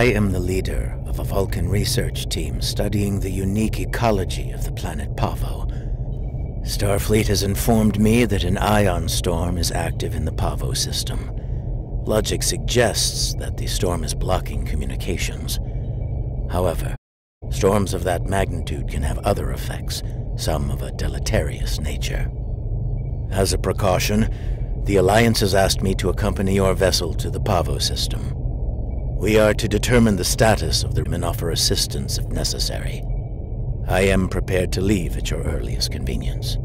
I am the leader of a Vulcan research team studying the unique ecology of the planet Pavo. Starfleet has informed me that an ion storm is active in the Pavo system. Logic suggests that the storm is blocking communications. However, storms of that magnitude can have other effects, some of a deleterious nature. As a precaution, the Alliance has asked me to accompany your vessel to the Pavo system. We are to determine the status of them and offer assistance if necessary. I am prepared to leave at your earliest convenience.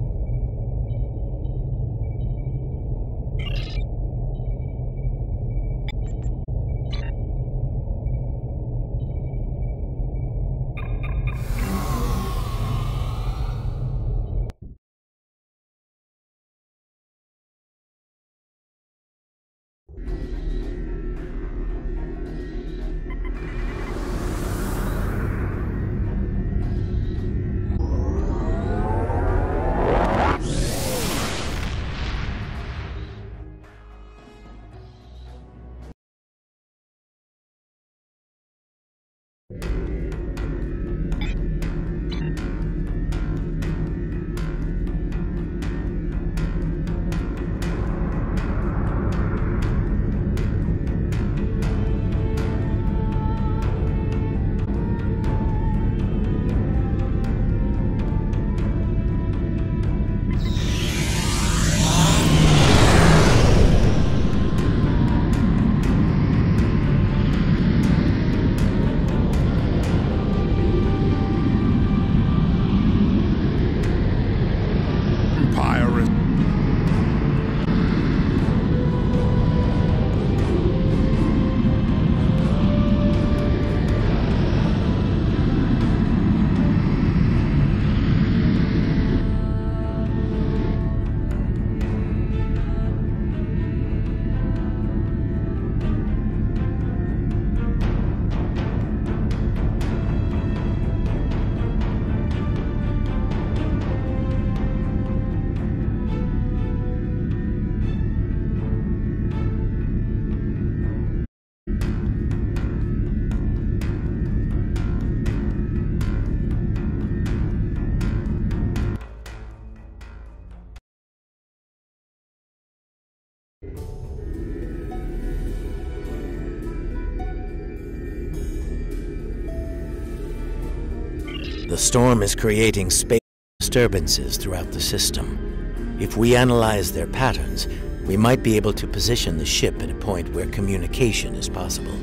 The storm is creating space disturbances throughout the system. If we analyze their patterns, we might be able to position the ship at a point where communication is possible.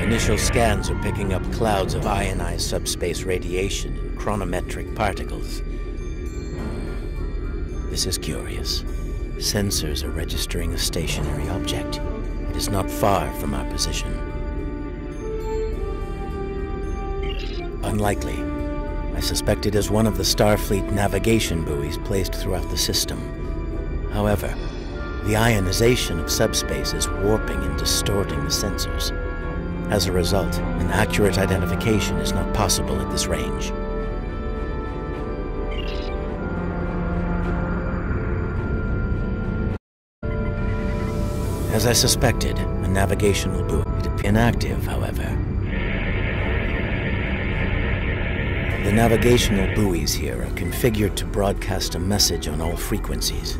Initial scans are picking up clouds of ionized subspace radiation and chronometric particles. This is curious. Sensors are registering a stationary object. It is not far from our position. Unlikely. I suspect it is one of the Starfleet navigation buoys placed throughout the system. However, the ionization of subspace is warping and distorting the sensors. As a result, an accurate identification is not possible at this range. As I suspected, a navigational buoy is inactive, however. The navigational buoys here are configured to broadcast a message on all frequencies.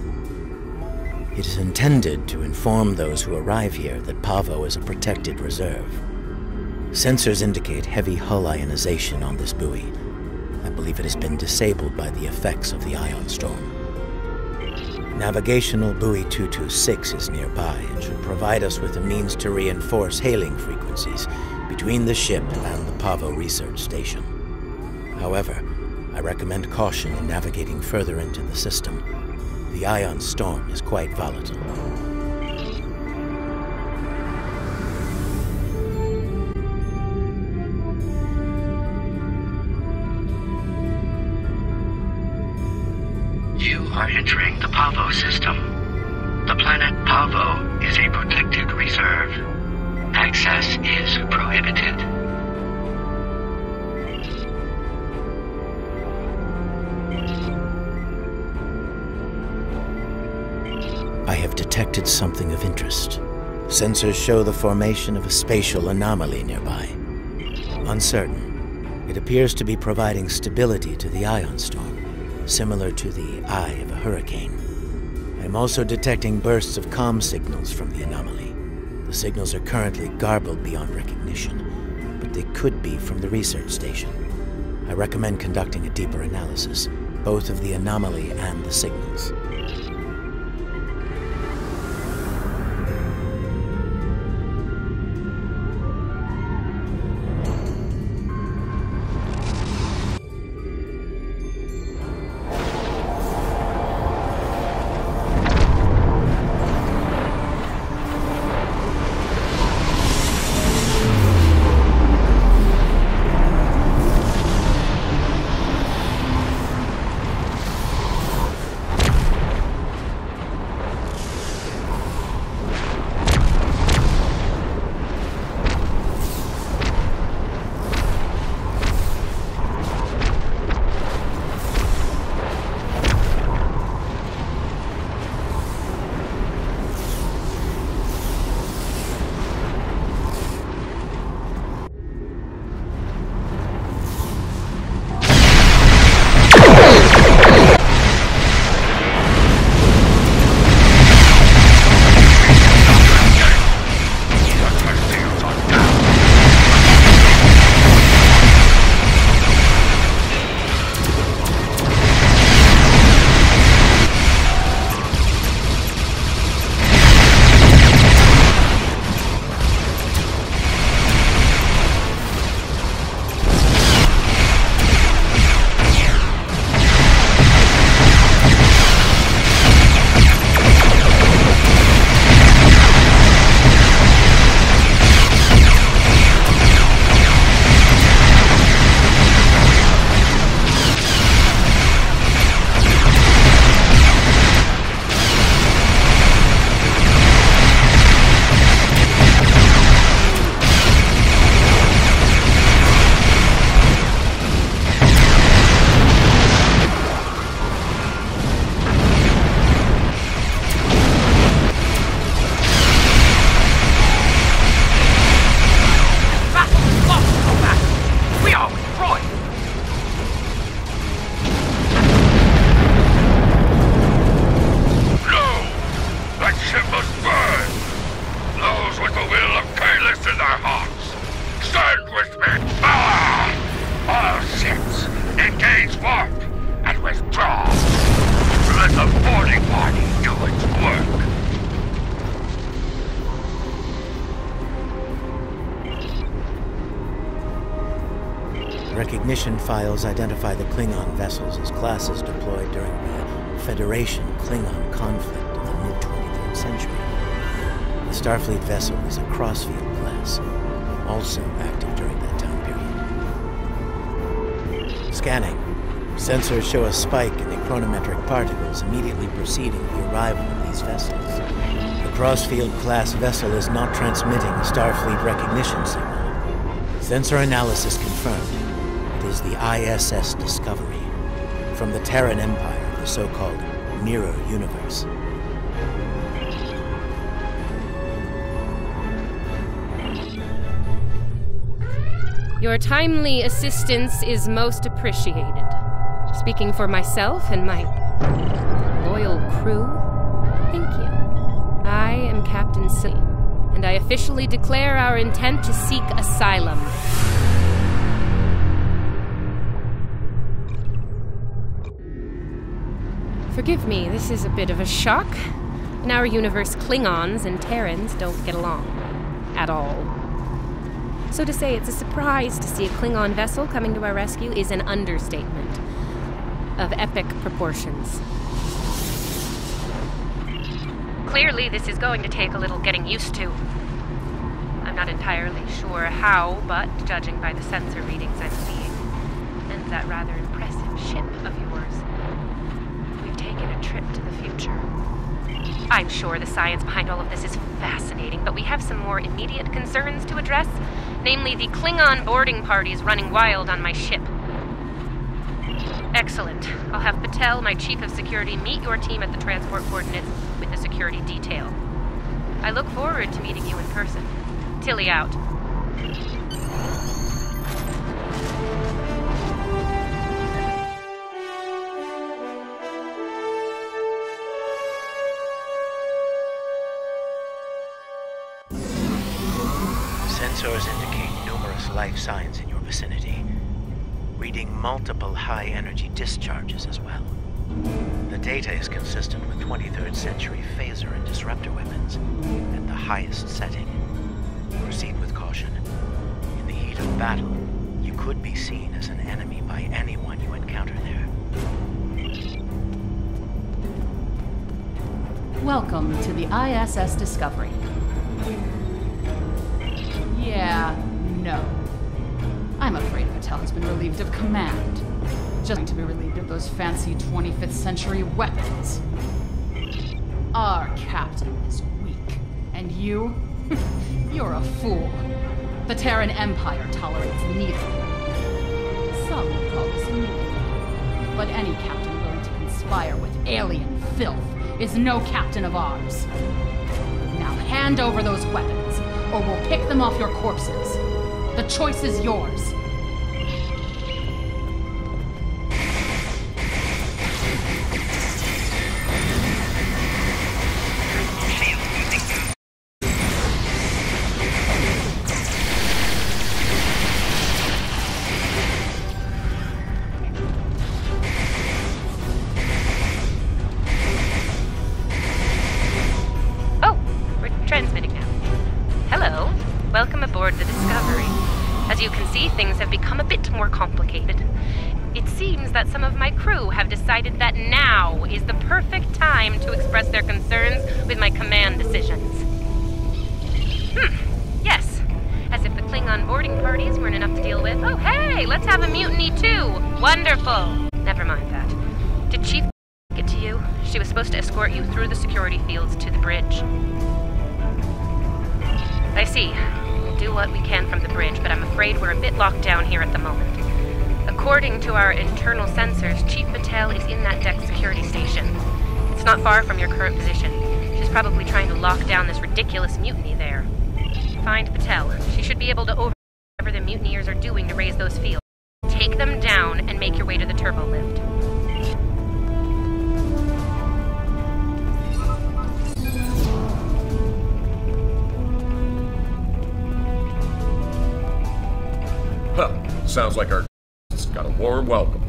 It is intended to inform those who arrive here that Pavo is a protected reserve. Sensors indicate heavy hull ionization on this buoy. I believe it has been disabled by the effects of the ion storm. Navigational buoy 226 is nearby and should provide us with a means to reinforce hailing frequencies between the ship and the Pavo research station. However, I recommend caution in navigating further into the system. The ion storm is quite volatile. You are entering the Pavo system. The planet Pavo is a protected reserve. Access is prohibited. I have detected something of interest. Sensors show the formation of a spatial anomaly nearby. Uncertain, it appears to be providing stability to the ion storm, similar to the eye of a hurricane. I am also detecting bursts of comm signals from the anomaly. The signals are currently garbled beyond recognition, but they could be from the research station. I recommend conducting a deeper analysis, both of the anomaly and the signals. Recognition files identify the Klingon vessels as classes deployed during the Federation-Klingon conflict of the mid-23rd century. The Starfleet vessel is a Crossfield class, also active during that time period. Scanning. Sensors show a spike in the chronometric particles immediately preceding the arrival of these vessels. The Crossfield-class vessel is not transmitting a Starfleet recognition signal. Sensor analysis confirmed. It is the ISS Discovery, from the Terran Empire of the so-called Mirror Universe. Your timely assistance is most appreciated. Speaking for myself and my loyal crew, thank you. I am Captain C, and I officially declare our intent to seek asylum. Forgive me, this is a bit of a shock. In our universe, Klingons and Terrans don't get along. At all. So to say it's a surprise to see a Klingon vessel coming to our rescue is an understatement of epic proportions. Clearly, this is going to take a little getting used to. I'm not entirely sure how, but judging by the sensor readings I'm seeing, and that rather impressive ship of yours, we've taken a trip to the future. I'm sure the science behind all of this is fascinating, but we have some more immediate concerns to address, namely the Klingon boarding parties running wild on my ship. Excellent. I'll have Patel, my chief of security, meet your team at the transport coordinates with the security detail. I look forward to meeting you in person. Tilly out. Sensors indicate numerous life signs in your vicinity, reading multiple high-energy discharges as well. The data is consistent with 23rd century phaser and disruptor weapons at the highest setting. Proceed with caution. In the heat of battle, you could be seen as an enemy by anyone you encounter there. Welcome to the ISS Discovery. Yeah, no. I'm afraid Patel has been relieved of command. Just going to be relieved of those fancy 25th century weapons. Our captain is weak. And you? You're a fool. The Terran Empire tolerates neither. Some would call this a mutiny. But any captain willing to conspire with alien filth is no captain of ours. Now hand over those weapons, or we'll pick them off your corpses. The choice is yours. Things have become a bit more complicated. It seems that some of my crew have decided that now is the perfect time to express their concerns with my command decisions. Yes. As if the Klingon boarding parties weren't enough to deal with. Oh, hey, let's have a mutiny too. Wonderful. Never mind that. Did Chief get to you? She was supposed to escort you through the security fields to the bridge. I see. Do what we can from the bridge, but I'm afraid we're a bit locked down here at the moment. According to our internal sensors, Chief Patel is in that deck security station. It's not far from your current position. She's probably trying to lock down this ridiculous mutiny there. Find Patel. She should be able to override whatever the mutineers are doing to raise those fields. Take them down and make your way to the turbo lift. Huh, sounds like our got a warm welcome.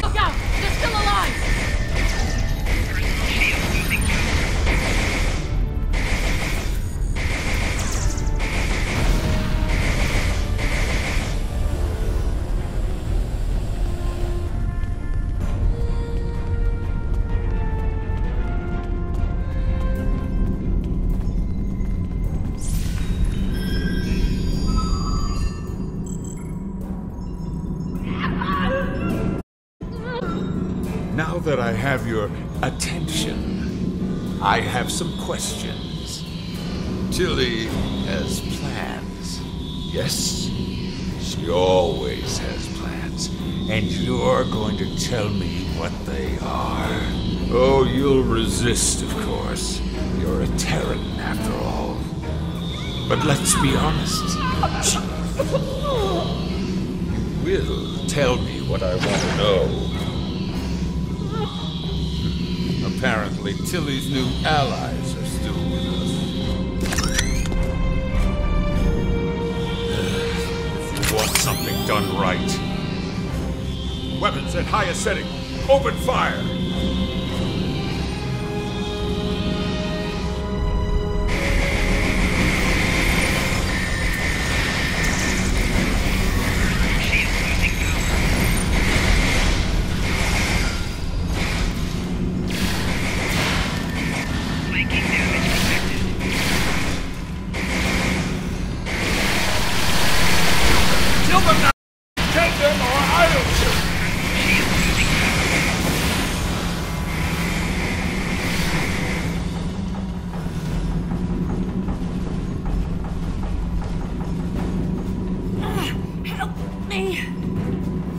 Look out! They're still alive! Now that I have your attention, I have some questions. Tilly has plans. Yes, she always has plans. And you're going to tell me what they are. Oh, you'll resist, of course. You're a Terran, after all. But let's be honest. You will tell me what I want to know. Apparently, Tilly's new allies are still with us. If you want something done right. Weapons at highest setting. Open fire!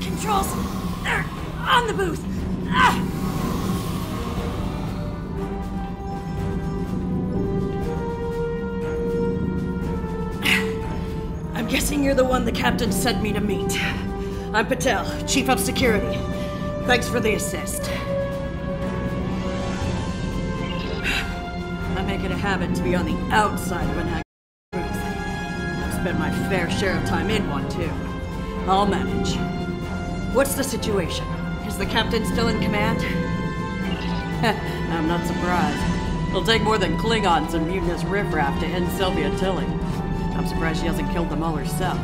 Controls! They're on the booth! Guessing you're the one the captain sent me to meet. I'm Patel, Chief of Security. Thanks for the assist. I make it a habit to be on the outside of an active booth. I've spent my fair share of time in one, too. I'll manage. What's the situation? Is the captain still in command? I'm not surprised. It'll take more than Klingons and mutinous riffraff to end Sylvia Tilly. I'm surprised she hasn't killed them all herself.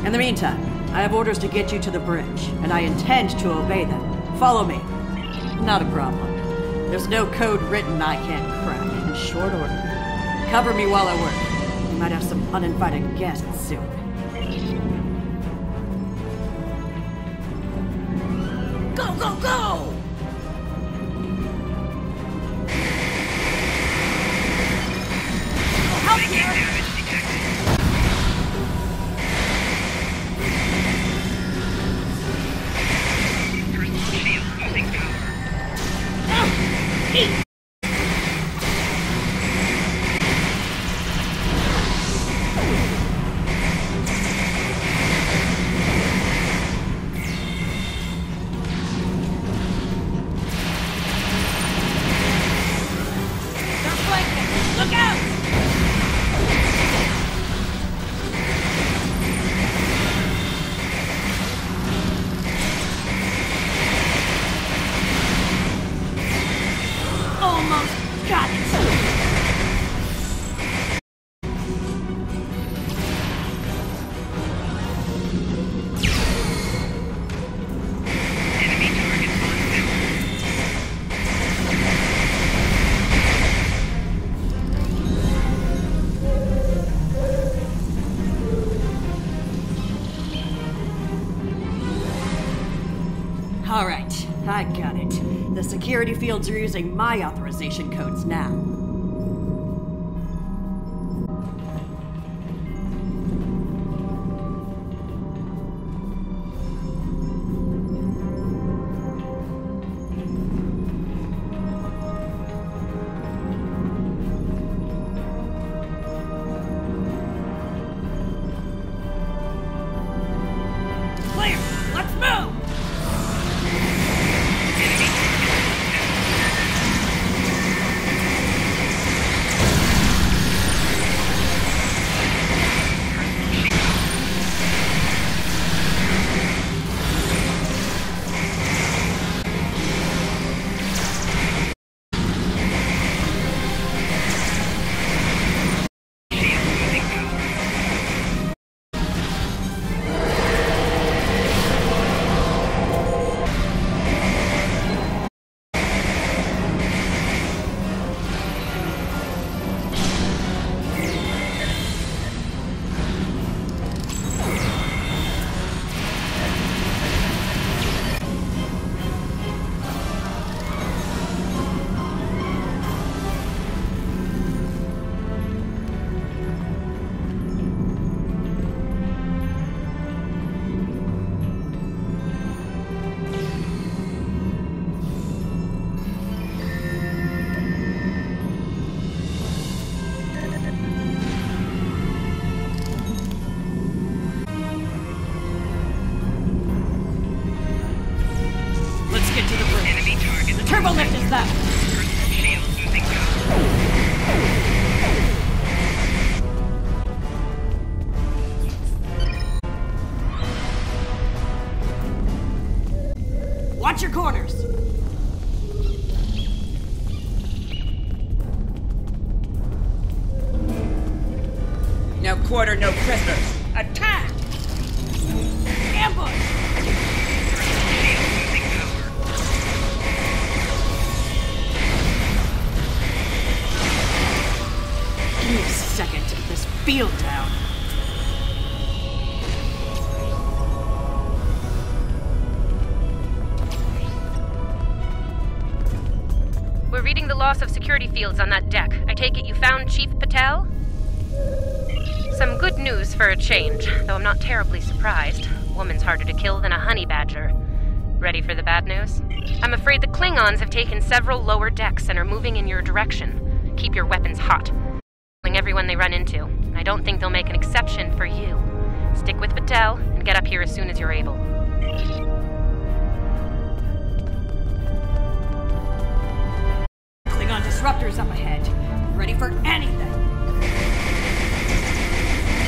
In the meantime, I have orders to get you to the bridge, and I intend to obey them. Follow me. Not a problem. There's no code written I can't crack in short order. Cover me while I work. We might have some uninvited guests soon. Go, go, go! Help here! All right, I got it. The security fields are using my authorization codes now. Clear! Let's move! Turbo lift is that! Shield losing power. Watch your corners! No quarter, no prisoners. Attack! Ambush! Shield losing power. Give me a second to get this field down. We're reading the loss of security fields on that deck. I take it you found Chief Patel? Some good news for a change, though I'm not terribly surprised. Woman's harder to kill than a honey badger. Ready for the bad news? I'm afraid the Klingons have taken several lower decks and are moving in your direction. Keep your weapons hot. Killing everyone they run into. I don't think they'll make an exception for you. Stick with Patel and get up here as soon as you're able. Klingon disruptors up ahead. Ready for anything.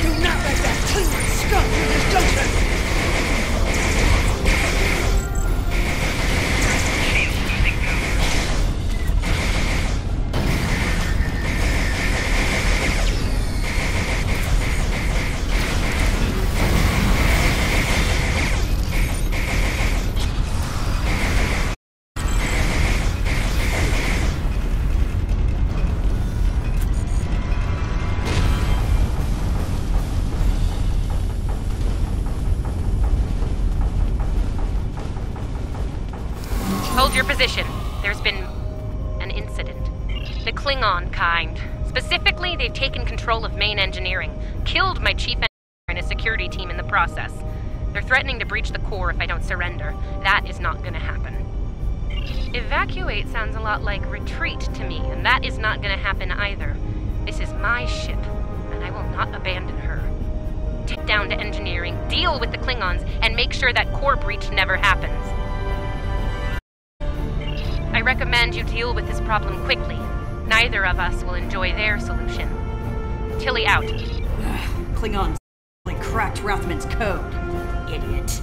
Do not let that Klingon scum through this junction! Hold your position. There's been an incident. The Klingon kind. Specifically, they've taken control of main engineering, killed my chief engineer and his security team in the process. They're threatening to breach the core if I don't surrender. That is not gonna happen. Evacuate sounds a lot like retreat to me, and that is not gonna happen either. This is my ship, and I will not abandon her. Take down to engineering, deal with the Klingons, and make sure that core breach never happens. I recommend you deal with this problem quickly. Neither of us will enjoy their solution. Tilly out. Klingons cracked Rathman's code. Idiot.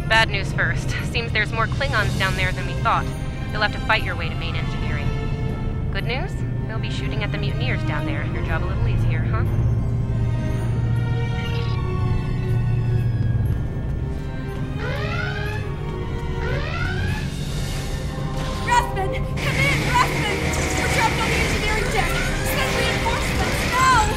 Bad news first. Seems there's more Klingons down there than we thought. You'll have to fight your way to main engineering. Good news? They'll be shooting at the mutineers down there. Your job a little easier, huh? Rathman! Come in, Rathman! We're trapped on the engineering deck! Send reinforcements, now!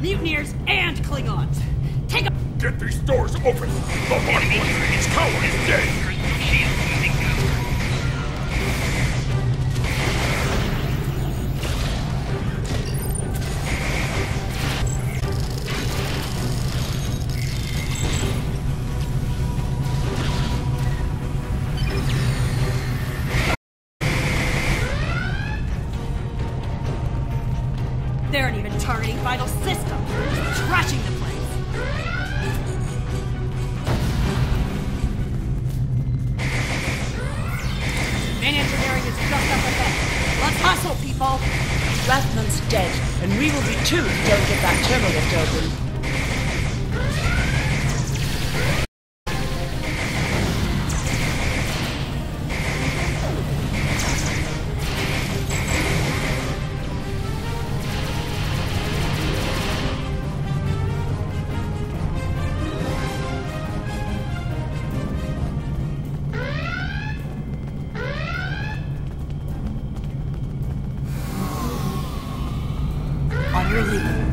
Mutineers and Klingons! Take a— Get these doors open! The body of its coward is dead! They aren't even targeting vital systems. They're just trashing the place. Main engineering is just up ahead. Let's hustle, people. Rathman's dead, and we will be too if we don't get that terminal lift open.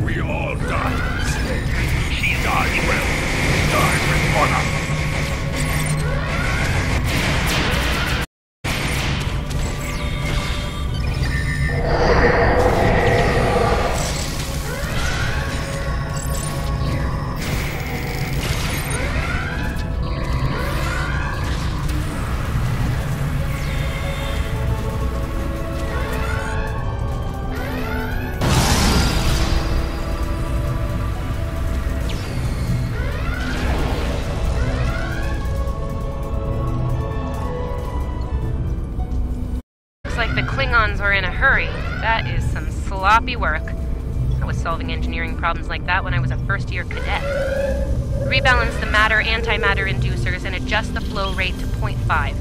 We all die. Die well. Die with honor. The Klingons are in a hurry. That is some sloppy work. I was solving engineering problems like that when I was a first-year cadet. Rebalance the matter-antimatter inducers and adjust the flow rate to 0.5.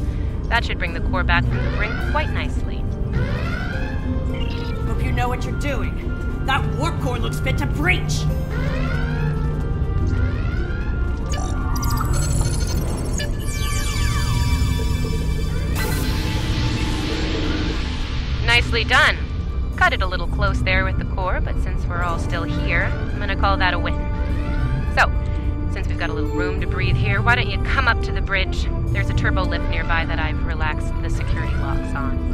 That should bring the core back from the brink quite nicely. Hope you know what you're doing. That warp core looks fit to breach! Nicely done. Cut it a little close there with the core, but since we're all still here, I'm gonna call that a win. So, since we've got a little room to breathe here, why don't you come up to the bridge? There's a turbo lift nearby that I've relaxed the security locks on.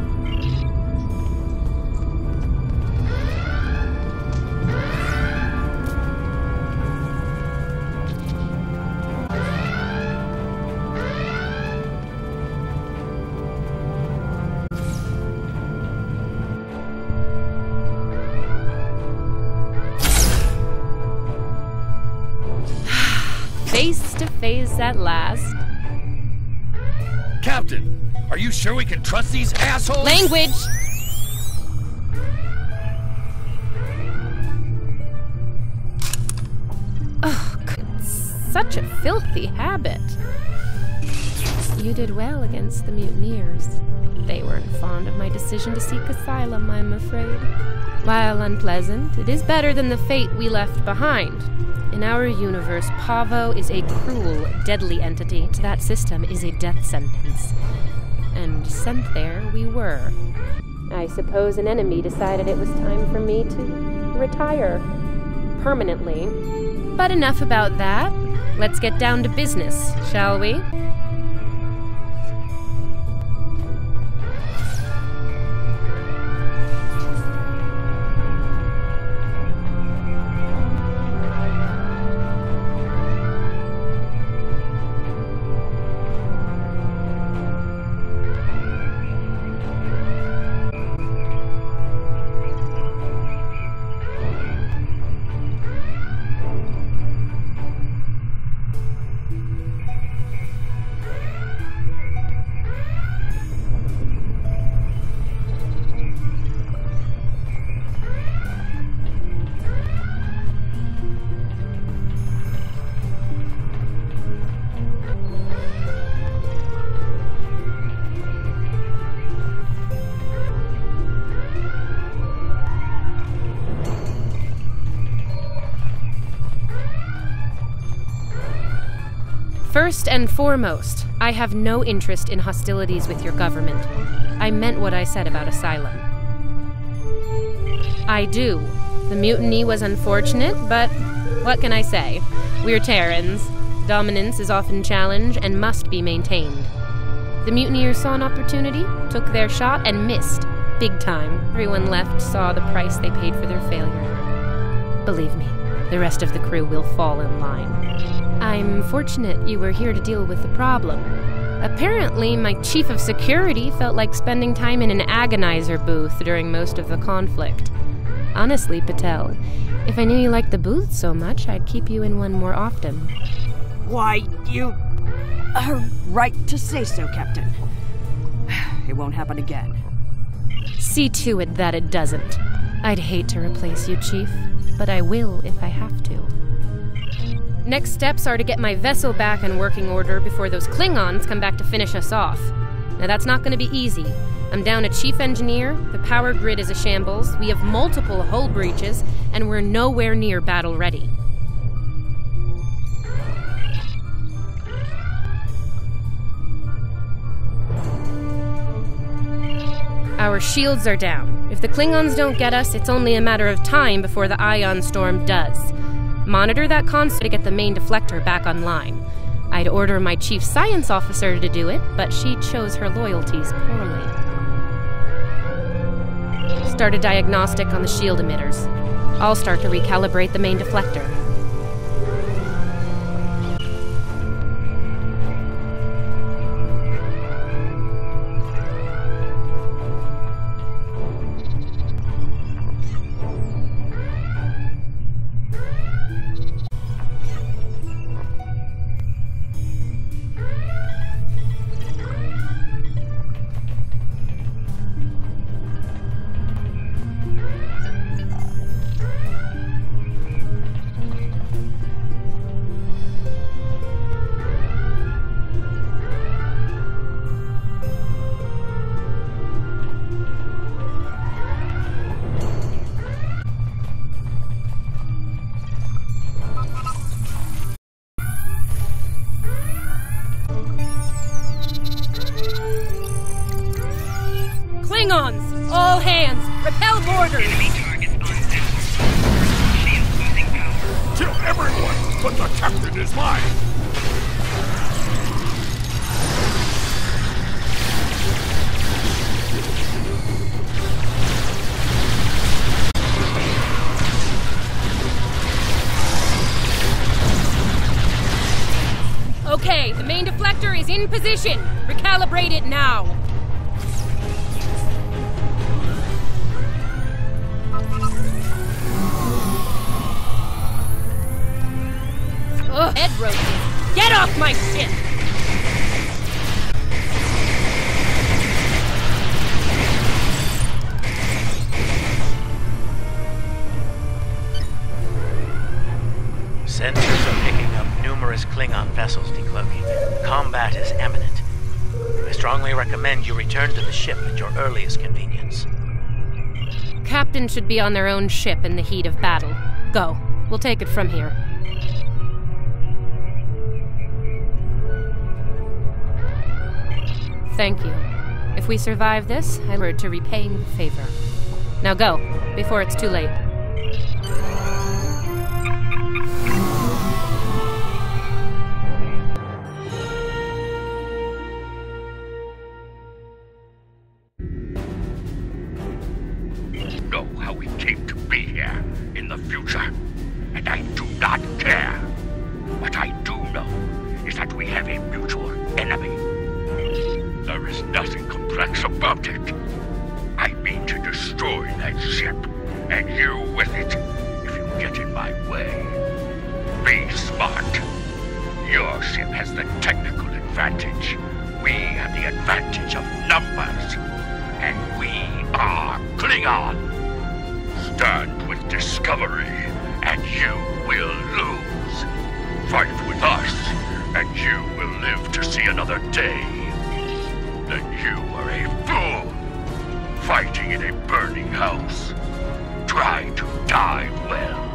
Face to face at last. Captain, are you sure we can trust these assholes? Language! Ugh, such a filthy habit. You did well against the mutineers. They weren't fond of my decision to seek asylum, I'm afraid. While unpleasant, it is better than the fate we left behind. In our universe, Pavo is a cruel, deadly entity. That system is a death sentence. And sent there we were. I suppose an enemy decided it was time for me to retire. Permanently. But enough about that. Let's get down to business, shall we? First and foremost, I have no interest in hostilities with your government. I meant what I said about asylum. I do. The mutiny was unfortunate, but what can I say? We're Terrans. Dominance is often challenged and must be maintained. The mutineers saw an opportunity, took their shot, and missed. Big time. Everyone left saw the price they paid for their failure. Believe me, the rest of the crew will fall in line. I'm fortunate you were here to deal with the problem. Apparently, my chief of security felt like spending time in an agonizer booth during most of the conflict. Honestly, Patel, if I knew you liked the booth so much, I'd keep you in one more often. Why, you are right to say so, Captain. It won't happen again. See to it that it doesn't. I'd hate to replace you, Chief, but I will if I have to. Next steps are to get my vessel back in working order before those Klingons come back to finish us off. Now that's not going to be easy. I'm down a chief engineer, the power grid is a shambles, we have multiple hull breaches, and we're nowhere near battle ready. Our shields are down. If the Klingons don't get us, it's only a matter of time before the ion storm does. Monitor that console to get the main deflector back online. I'd order my chief science officer to do it, but she chose her loyalties poorly. Start a diagnostic on the shield emitters. I'll start to recalibrate the main deflector. orders! Kill everyone, but the captain is mine! Okay, the main deflector is in position. Recalibrate it now. Ugh, head roasted. Get off my ship! Sensors are picking up numerous Klingon vessels decloaking. Combat is imminent. I strongly recommend you return to the ship at your earliest convenience. Captain should be on their own ship in the heat of battle. Go. We'll take it from here. Thank you. If we survive this, I look forward to repaying the favor. Now go, before it's too late. Know how we came to be here in the future, and I do not care. What I do know is that we have a mutual enemy. There is nothing complex about it. I mean to destroy that ship, and you with it, if you get in my way. Be smart. Your ship has the technical advantage. We have the advantage of numbers. And we are Klingon. Stand with Discovery, and you will lose. Fight with us, and you will live to see another day. Then you are a fool, fighting in a burning house. Try to die well.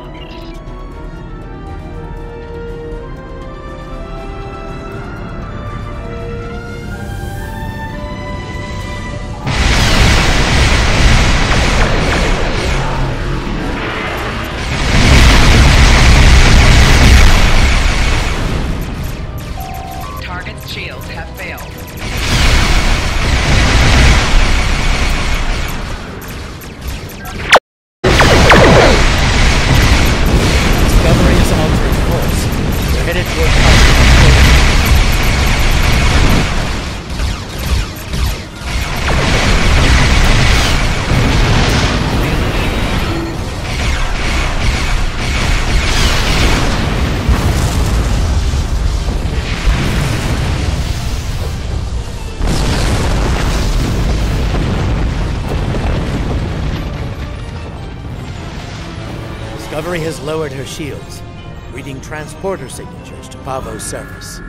Target's shields have failed. Discovery is altering course. We're headed toward Cosmic. Discovery has lowered her shields, reading transporter signatures to Pavo's surface.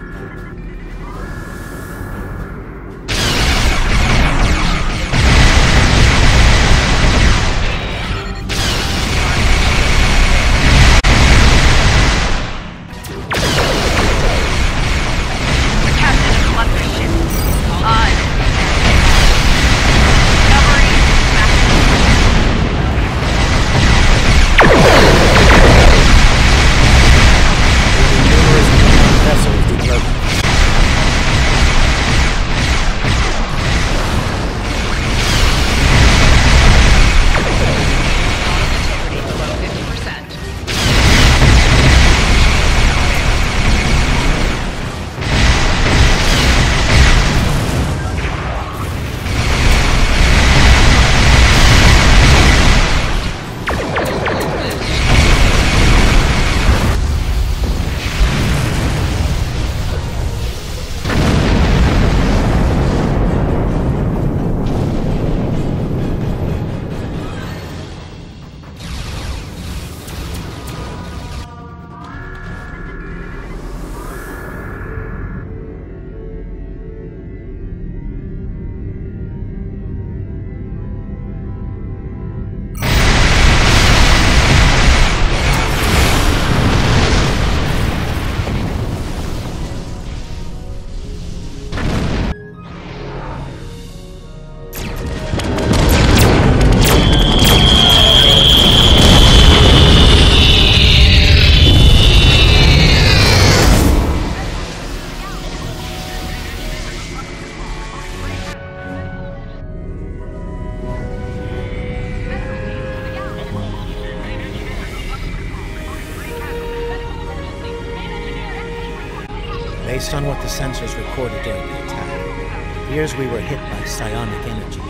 Vessels decloaking. Based on what the sensors recorded during the attack, it appears we were hit by psionic energy,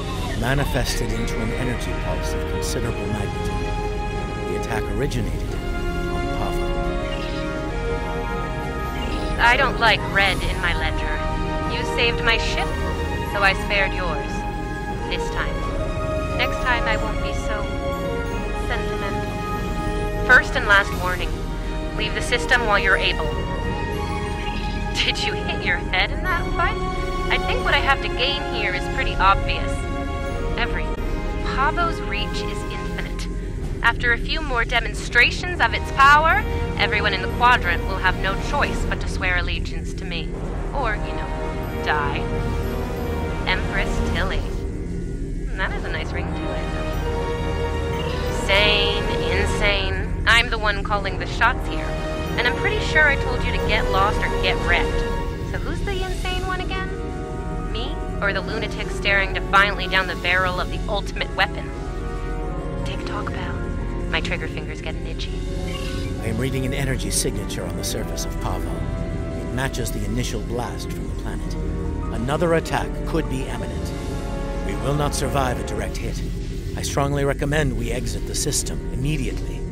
manifested into an energy pulse of considerable magnitude. The attack originated on Pavo. I don't like red in my ledger. You saved my ship, so I spared yours. This time. Next time I won't be so sentimental. First and last warning. Leave the system while you're able. Did you hit your head in that fight? I think what I have to gain here is pretty obvious. Everything. Pavo's reach is infinite. After a few more demonstrations of its power, everyone in the quadrant will have no choice but to swear allegiance to me. Or, die. Empress Tilly. That has a nice ring to it. Sane, insane. I'm the one calling the shots here. And I'm pretty sure I told you to get lost or get wrecked. So who's the insane one again? Me? Or the lunatic staring defiantly down the barrel of the ultimate weapon? Tick-tock bell. My trigger finger's getting itchy. I am reading an energy signature on the surface of Pavo. It matches the initial blast from the planet. Another attack could be imminent. We will not survive a direct hit. I strongly recommend we exit the system immediately.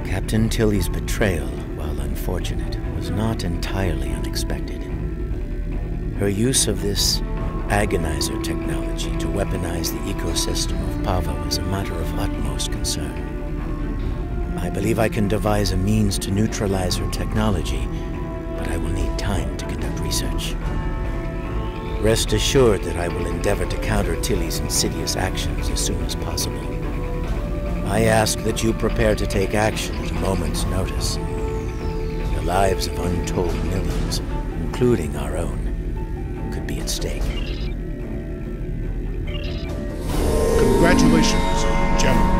Captain Tilly's betrayal, while unfortunate, was not entirely unexpected. Her use of this agonizer technology to weaponize the ecosystem of Pavo is a matter of utmost concern. I believe I can devise a means to neutralize her technology, but I will need time to conduct research. Rest assured that I will endeavor to counter Tilly's insidious actions as soon as possible. I ask that you prepare to take action at a moment's notice. The lives of untold millions, including our own, could be at stake. Congratulations, General.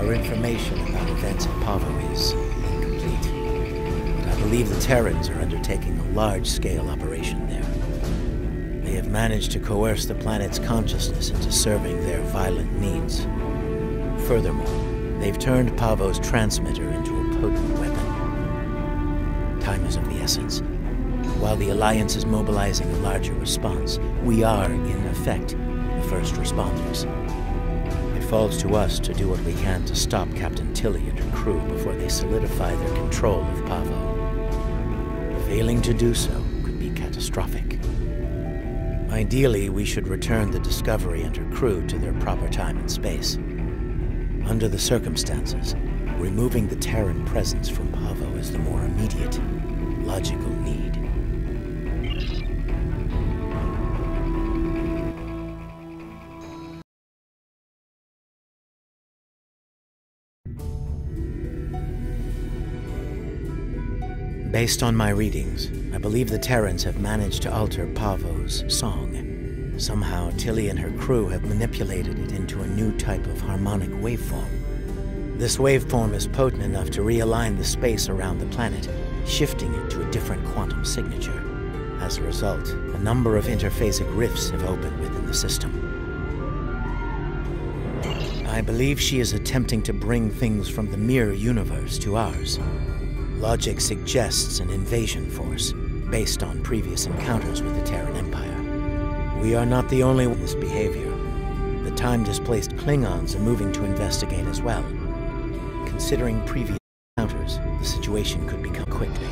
Information about events at Pavo is incomplete, but I believe the Terrans are undertaking a large-scale operation there. They have managed to coerce the planet's consciousness into serving their violent needs. Furthermore, they've turned Pavo's transmitter into a potent weapon. Time is of the essence. While the Alliance is mobilizing a larger response, we are, in effect, the first responders. It falls to us to do what we can to stop Captain Tilly and her crew before they solidify their control of Pavo. Failing to do so could be catastrophic. Ideally, we should return the Discovery and her crew to their proper time and space. Under the circumstances, removing the Terran presence from Pavo is the more immediate, logical need. Based on my readings, I believe the Terrans have managed to alter Pavo's song. Somehow, Tilly and her crew have manipulated it into a new type of harmonic waveform. This waveform is potent enough to realign the space around the planet, shifting it to a different quantum signature. As a result, a number of interphasic rifts have opened within the system. I I believe she is attempting to bring things from the mirror universe to ours. Logic suggests an invasion force, based on previous encounters with the Terran Empire. We are not the only one with this behavior. The time-displaced Klingons are moving to investigate as well. Considering previous encounters, the situation could become quickly.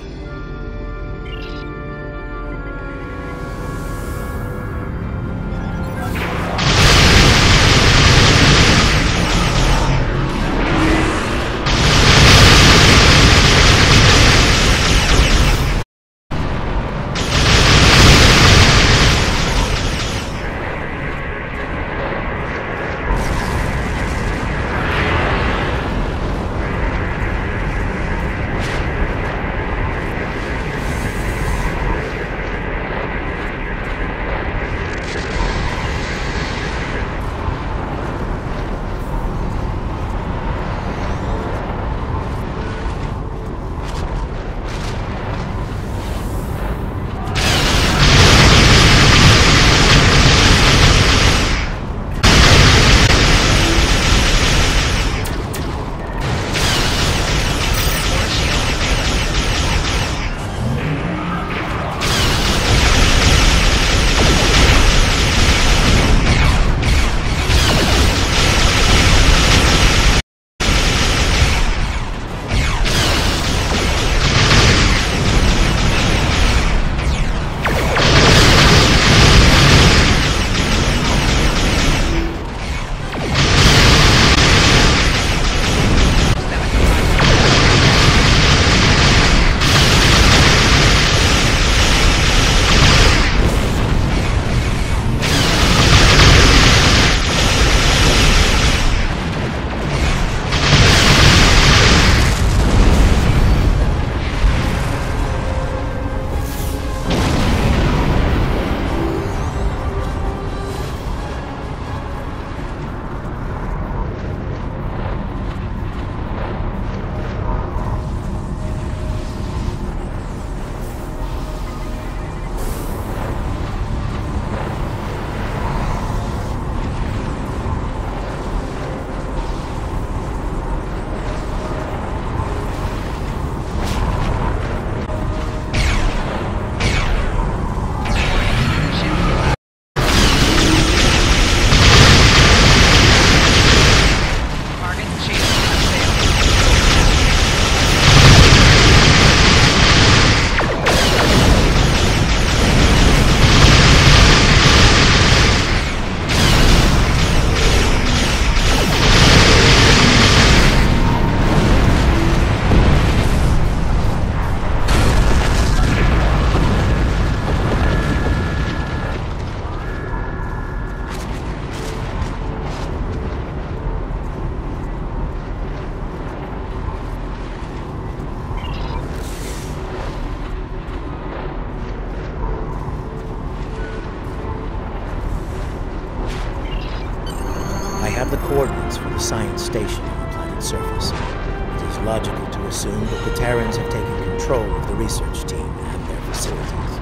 Coordinates for the science station on the planet's surface. It is logical to assume that the Terrans have taken control of the research team and their facilities.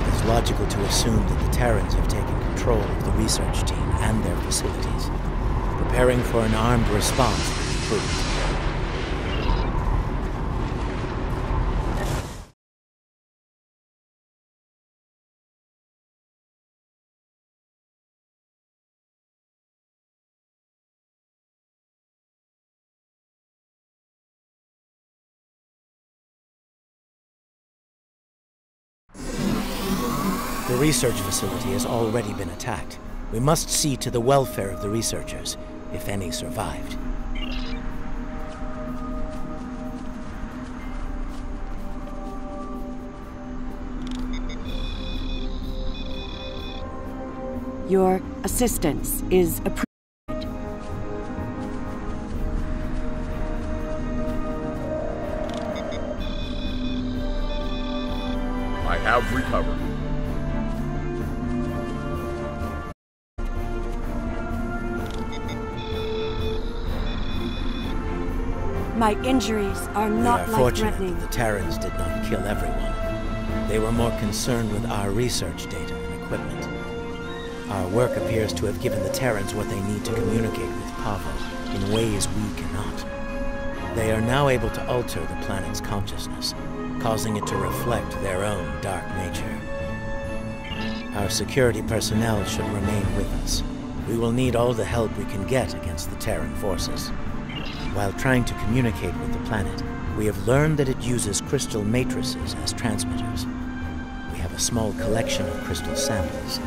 It is logical to assume that the Terrans have taken control of the research team and their facilities. Preparing for an armed response would be prudent. The research facility has already been attacked. We must see to the welfare of the researchers, if any survived. Your assistance is appreciated. I have recovered. My injuries are not We are fortunate life-threatening. that the Terrans did not kill everyone. They were more concerned with our research data and equipment. Our work appears to have given the Terrans what they need to communicate with Pavo in ways we cannot. They are now able to alter the planet's consciousness, causing it to reflect their own dark nature. Our security personnel should remain with us. We will need all the help we can get against the Terran forces. While trying to communicate with the planet, we have learned that it uses crystal matrices as transmitters. We have a small collection of crystal samples.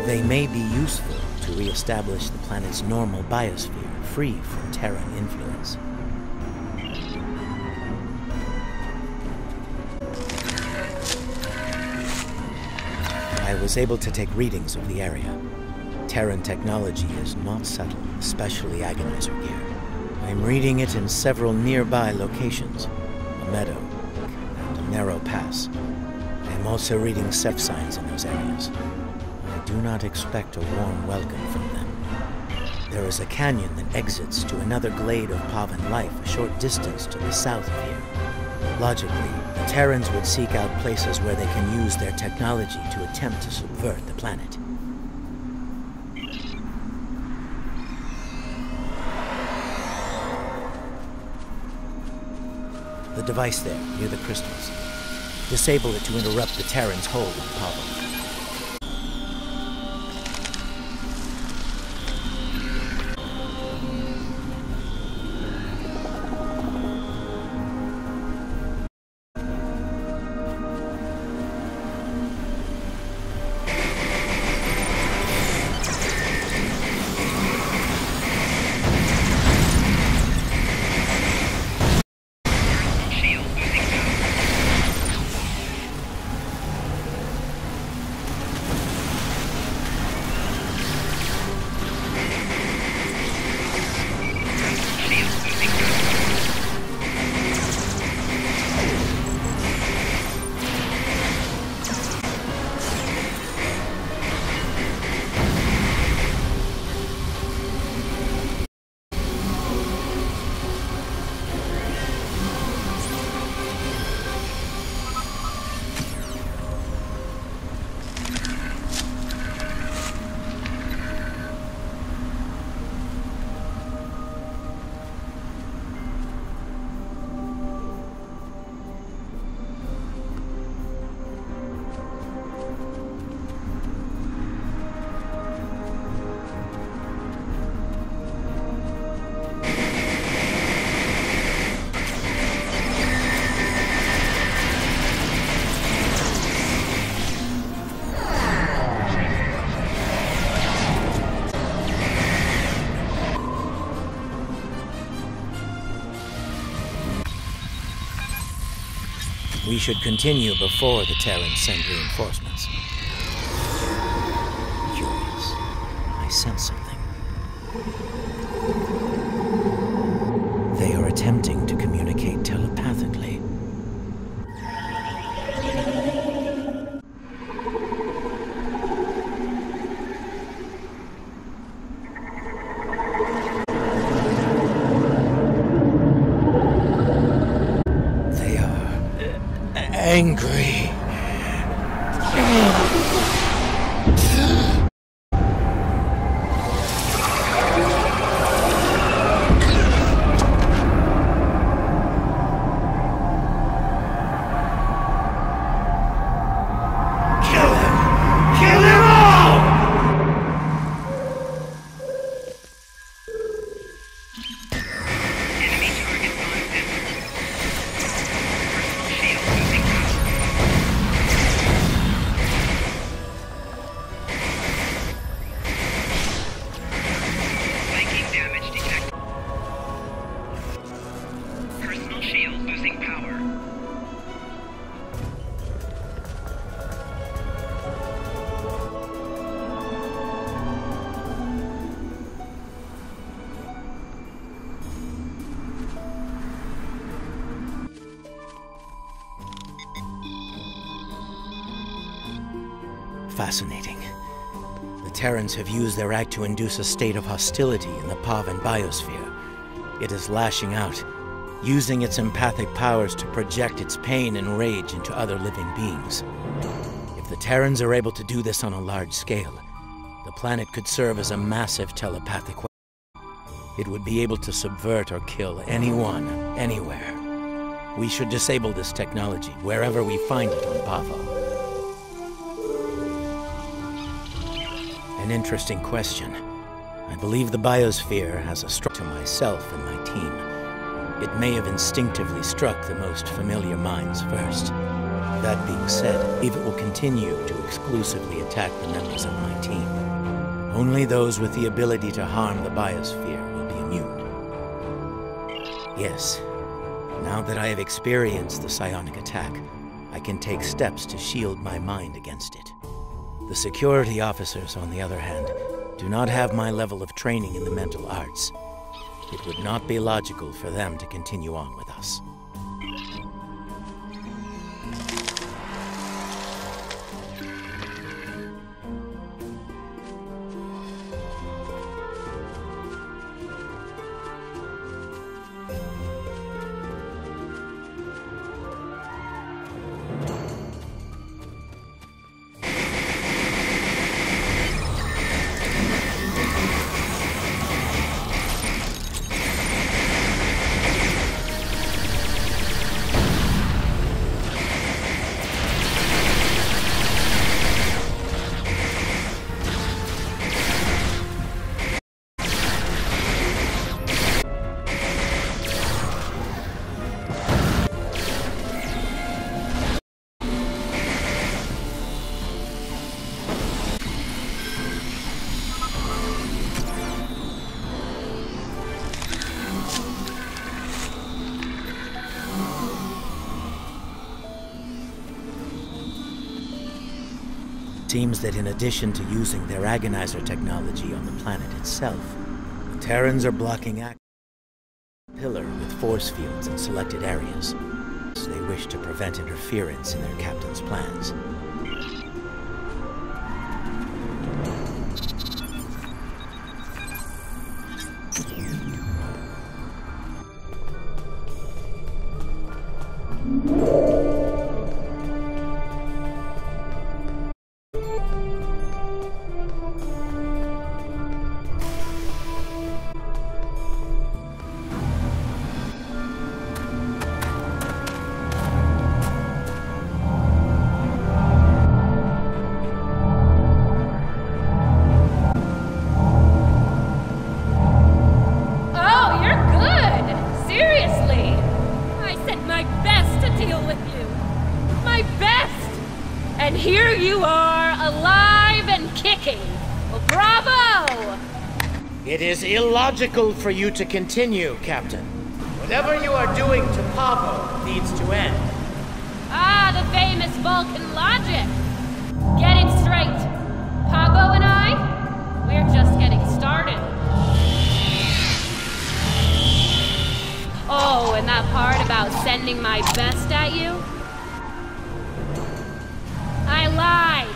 They may be useful to re-establish the planet's normal biosphere, free from Terran influence. I was able to take readings of the area. Terran technology is not subtle, especially agonizer gear. I'm reading it in several nearby locations, a meadow and a narrow pass. I am also reading Ceph signs in those areas. I do not expect a warm welcome from them. There is a canyon that exits to another glade of Pavan life a short distance to the south of here. Logically, the Terrans would seek out places where they can use their technology to attempt to subvert the planet. The device there, near the crystals. Disable it to interrupt the Terrans' hold on Pavo. We should continue before the Terrans send reinforcements. Curious. I sense something. They are attempting to communicate telepathically. Angry. Fascinating. The Terrans have used their act to induce a state of hostility in the Pavan biosphere. It is lashing out, using its empathic powers to project its pain and rage into other living beings. If the Terrans are able to do this on a large scale, the planet could serve as a massive telepathic weapon. It would be able to subvert or kill anyone, anywhere. We should disable this technology wherever we find it on Pavo. An interesting question. I believe the biosphere has a structure to myself and my team. It may have instinctively struck the most familiar minds first. That being said, I believe it will continue to exclusively attack the members of my team. Only those with the ability to harm the biosphere will be immune. Yes, now that I have experienced the psionic attack, I can take steps to shield my mind against it. The security officers, on the other hand, do not have my level of training in the mental arts. It would not be logical for them to continue on with us. It seems that in addition to using their agonizer technology on the planet itself, the Terrans are blocking access to the pillar with force fields in selected areas. So they wish to prevent interference in their captain's plans. And here you are, alive and kicking. Well, bravo! It is illogical for you to continue, Captain. Whatever you are doing to Pavo needs to end. Ah, the famous Vulcan logic. Get it straight. Pavo and I, we're just getting started. Oh, and that part about sending my best at you? I lied.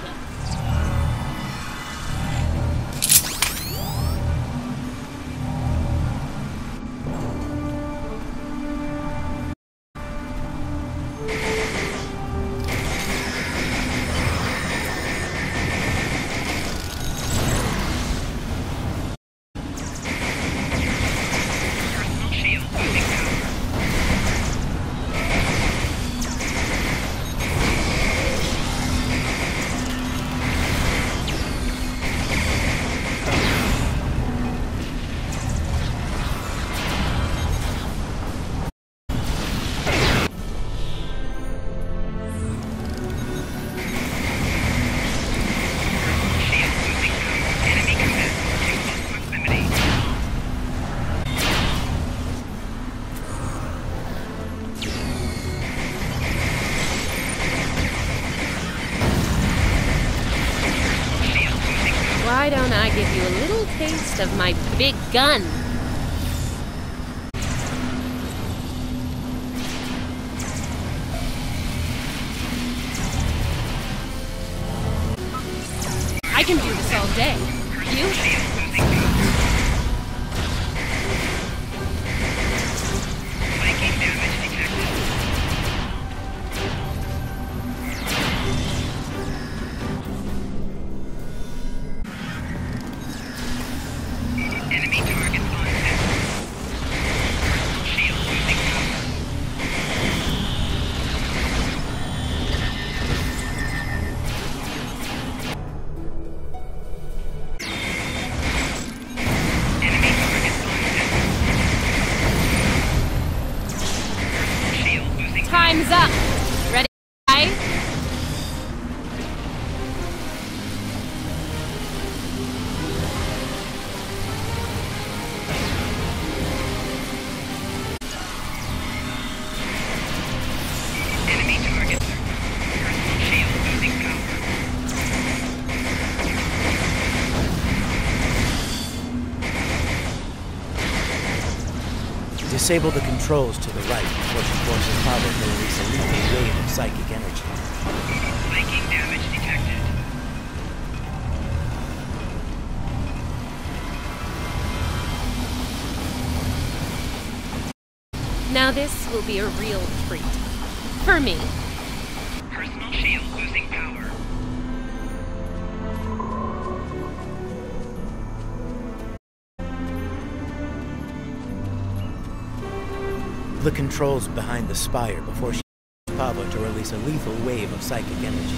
Why don't I give you a little taste of my big gun? I can do this all day. You? Disable the controls to the right before she forces Pavo to release a lethal wave of psychic energy. Making damage detected. Now this will be a real treat. For me. Personal shield losing power. The controls behind the spire before she forces Pavo to release a lethal wave of psychic energy.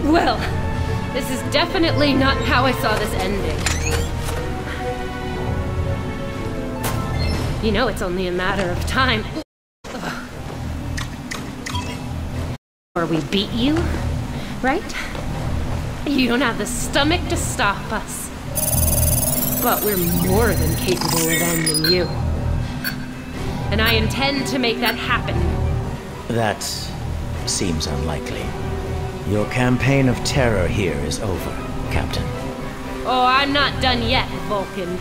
Well, this is definitely not how I saw this ending. You know it's only a matter of time. Or we beat you, right? You don't have the stomach to stop us. But we're more than capable of ending you. And I intend to make that happen. That seems unlikely. Your campaign of terror here is over, Captain. Oh, I'm not done yet, Vulcan.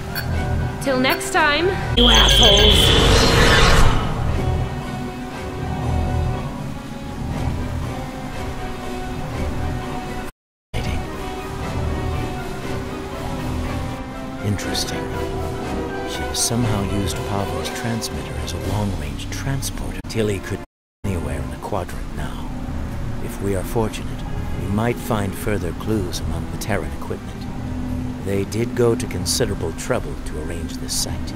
Till next time, you assholes! Interesting. She has somehow used Pavo's transmitter as a long-range transporter. Tilly could be anywhere in the quadrant now. If we are fortunate, we might find further clues among the Terran equipment. They did go to considerable trouble to arrange this site.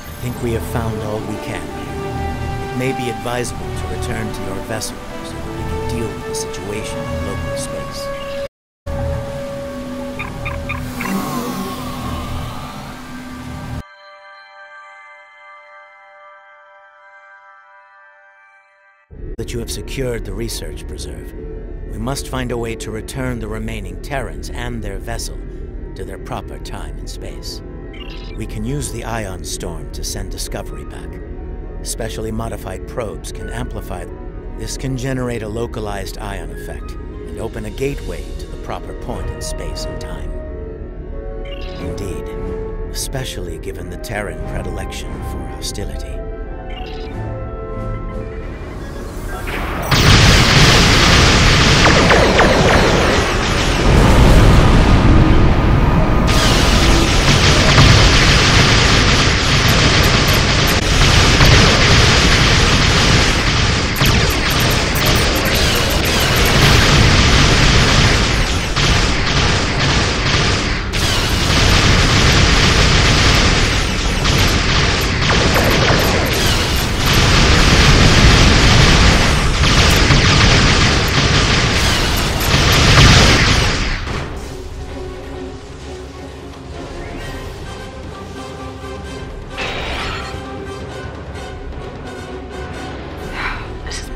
I think we have found all we can here. It may be advisable to return to your vessel so that we can deal with the situation in local space. that you have secured the research preserve. We must find a way to return the remaining Terrans and their vessel to their proper time and space. We can use the ion storm to send Discovery back. Specially modified probes can amplify. This can generate a localized ion effect and open a gateway to the proper point in space and time. Indeed, especially given the Terran predilection for hostility.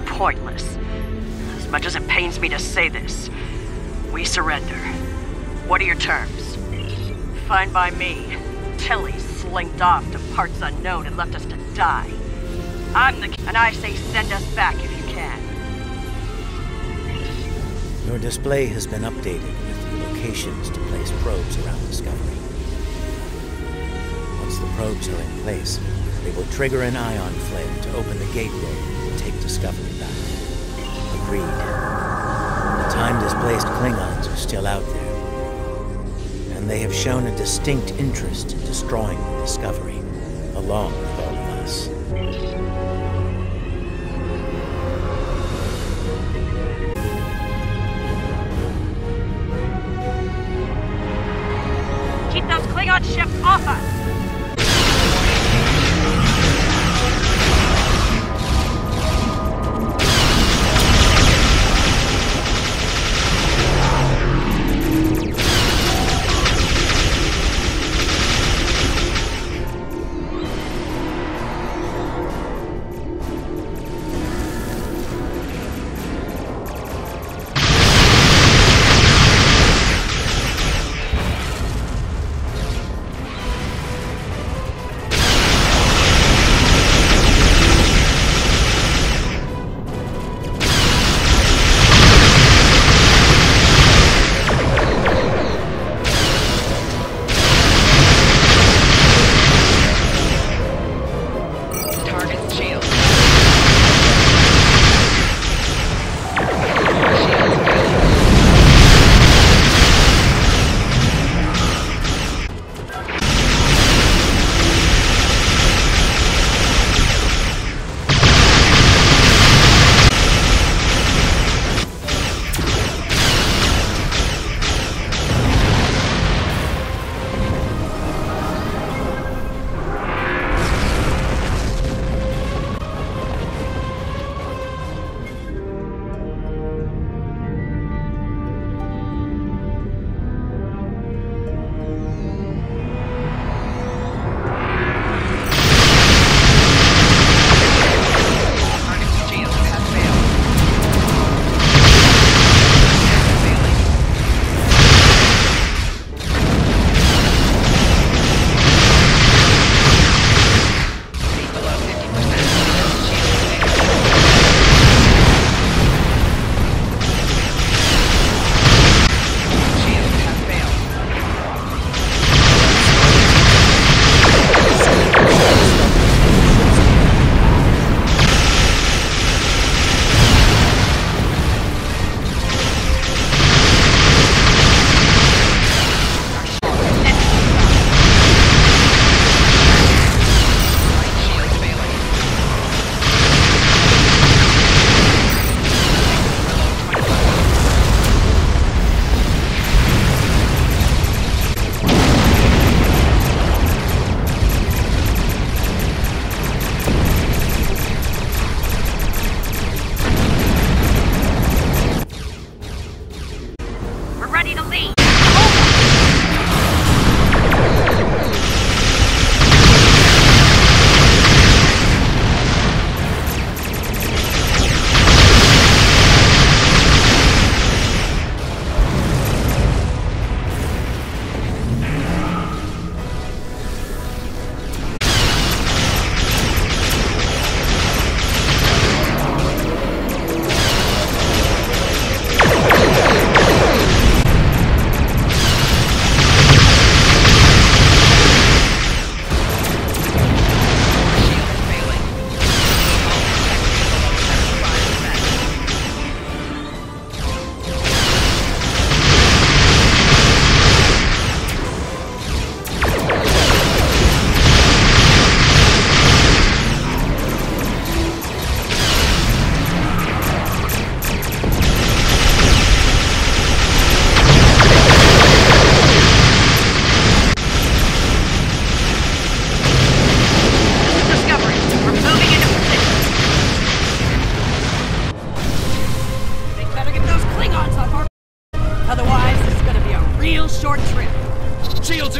Pointless. As much as it pains me to say this, we surrender. What are your terms? Fine by me. Tilly slinked off to parts unknown and left us to die. And I say send us back if you can. Your display has been updated with the locations to place probes around Discovery. Once the probes are in place, they will trigger an ion flare to open the gateway and take Discovery back. Agreed. The time-displaced Klingons are still out there, and they have shown a distinct interest in destroying the Discovery, along with all of us. Keep those Klingon ships off us!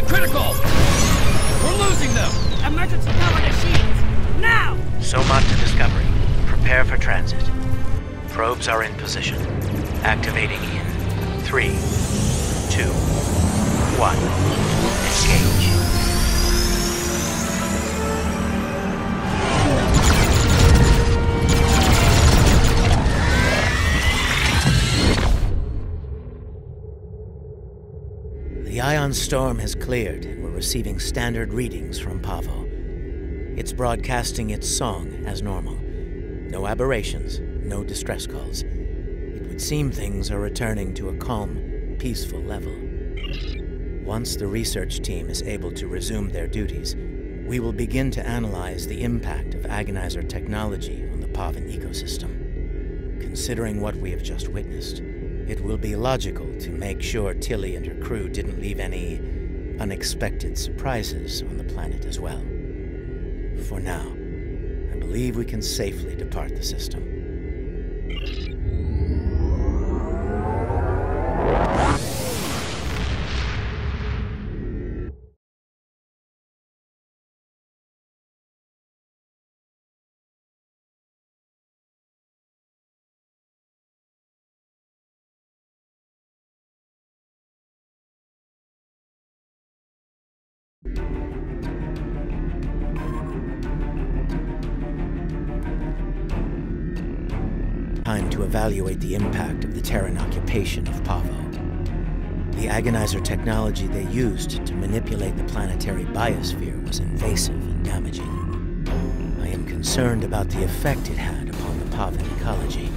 Mission critical! We're losing them! Emergency power to shields! Now! Soma to Discovery. Prepare for transit. Probes are in position. Activating in 3, 2, 1. Engage. The ion storm has cleared, and we're receiving standard readings from Pavo. It's broadcasting its song as normal. No aberrations, no distress calls. It would seem things are returning to a calm, peaceful level. Once the research team is able to resume their duties, we will begin to analyze the impact of agonizer technology on the Pavan ecosystem. Considering what we have just witnessed, it will be logical to make sure Tilly and her crew didn't leave any unexpected surprises on the planet as well. For now, I believe we can safely depart the system. Time to evaluate the impact of the Terran occupation of Pavo. The agonizer technology they used to manipulate the planetary biosphere was invasive and damaging. I am concerned about the effect it had upon the Pavan ecology,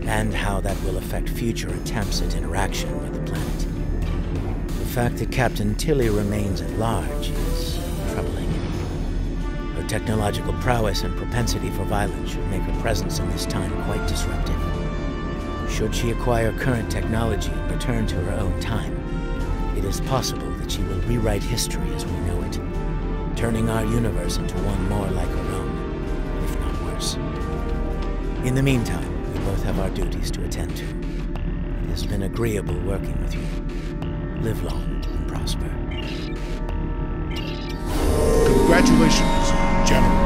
and how that will affect future attempts at interaction with the planet. The fact that Captain Tilly remains at large is troubling. Her technological prowess and propensity for violence should make her presence in this time quite disruptive. Should she acquire current technology and return to her own time, it is possible that she will rewrite history as we know it, turning our universe into one more like her own, if not worse. In the meantime, we both have our duties to attend to. It has been agreeable working with you. Live long and prosper. Congratulations, General.